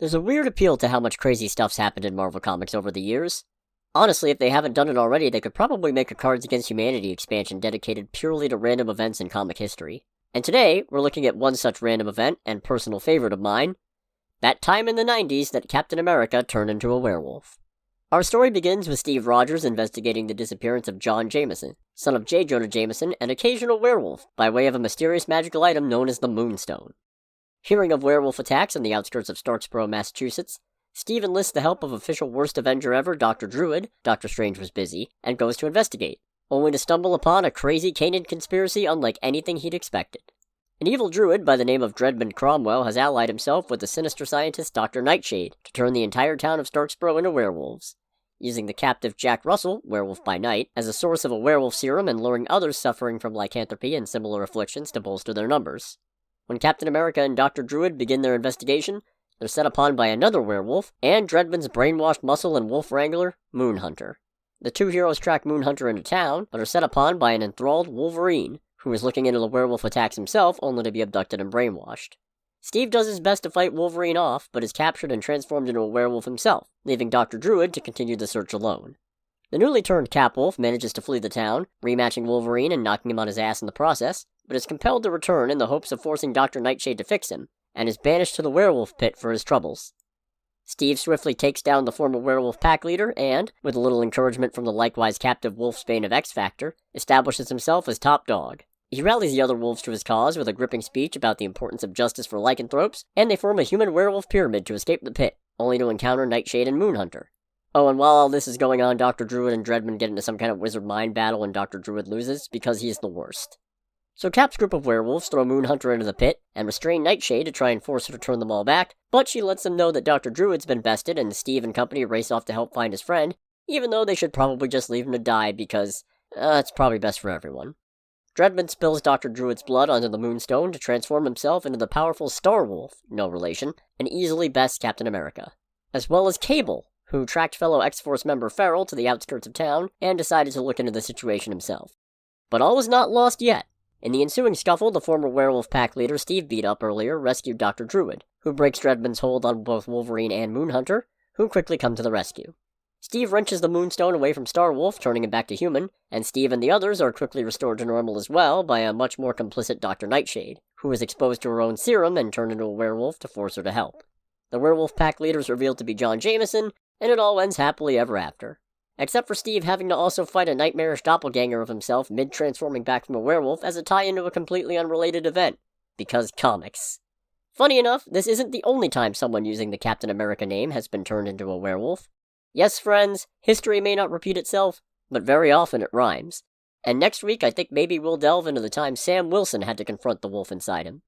There's a weird appeal to how much crazy stuff's happened in Marvel Comics over the years. Honestly, if they haven't done it already, they could probably make a Cards Against Humanity expansion dedicated purely to random events in comic history. And today, we're looking at one such random event, and personal favorite of mine, that time in the 90s that Captain America turned into a werewolf. Our story begins with Steve Rogers investigating the disappearance of John Jameson, son of J. Jonah Jameson, an occasional werewolf, by way of a mysterious magical item known as the Moonstone. Hearing of werewolf attacks on the outskirts of Starksboro, Massachusetts, Steve enlists the help of official worst Avenger ever, Dr. Druid. Dr. Strange was busy, and goes to investigate, only to stumble upon a crazy Kanan conspiracy unlike anything he'd expected. An evil druid by the name of Dreadman Cromwell has allied himself with the sinister scientist Dr. Nightshade to turn the entire town of Starksboro into werewolves, using the captive Jack Russell, werewolf by night, as a source of a werewolf serum and luring others suffering from lycanthropy and similar afflictions to bolster their numbers. When Captain America and Dr. Druid begin their investigation, they're set upon by another werewolf, and Dreadman's brainwashed muscle and wolf wrangler, Moonhunter. The two heroes track Moonhunter into town, but are set upon by an enthralled Wolverine, who is looking into the werewolf attacks himself, only to be abducted and brainwashed. Steve does his best to fight Wolverine off, but is captured and transformed into a werewolf himself, leaving Dr. Druid to continue the search alone. The newly turned Capwolf manages to flee the town, rematching Wolverine and knocking him on his ass in the process, but is compelled to return in the hopes of forcing Dr. Nightshade to fix him, and is banished to the werewolf pit for his troubles. Steve swiftly takes down the former werewolf pack leader and, with a little encouragement from the likewise captive Wolfsbane of X-Factor, establishes himself as top dog. He rallies the other wolves to his cause with a gripping speech about the importance of justice for lycanthropes, and they form a human-werewolf pyramid to escape the pit, only to encounter Nightshade and Moonhunter. Oh, and while all this is going on, Dr. Druid and Dreadman get into some kind of wizard mind battle and Dr. Druid loses, because he is the worst. So Cap's group of werewolves throw Moonhunter into the pit, and restrain Nightshade to try and force her to turn them all back, but she lets them know that Dr. Druid's been bested, and Steve and company race off to help find his friend, even though they should probably just leave him to die because, it's probably best for everyone. Dreadman spills Dr. Druid's blood onto the Moonstone to transform himself into the powerful Starwolf, no relation, and easily bests Captain America. As well as Cable, who tracked fellow X-Force member Feral to the outskirts of town and decided to look into the situation himself. But all was not lost yet. In the ensuing scuffle, the former werewolf pack leader Steve beat up earlier rescued Dr. Druid, who breaks Dreadman's hold on both Wolverine and Moonhunter, who quickly come to the rescue. Steve wrenches the Moonstone away from Starwolf, turning him back to human, and Steve and the others are quickly restored to normal as well by a much more complicit Dr. Nightshade, who is exposed to her own serum and turned into a werewolf to force her to help. The werewolf pack leader is revealed to be John Jameson, and it all ends happily ever after. Except for Steve having to also fight a nightmarish doppelganger of himself mid-transforming back from a werewolf as a tie-in to a completely unrelated event. Because comics. Funny enough, this isn't the only time someone using the Captain America name has been turned into a werewolf. Yes, friends, history may not repeat itself, but very often it rhymes. And next week I think maybe we'll delve into the time Sam Wilson had to confront the wolf inside him.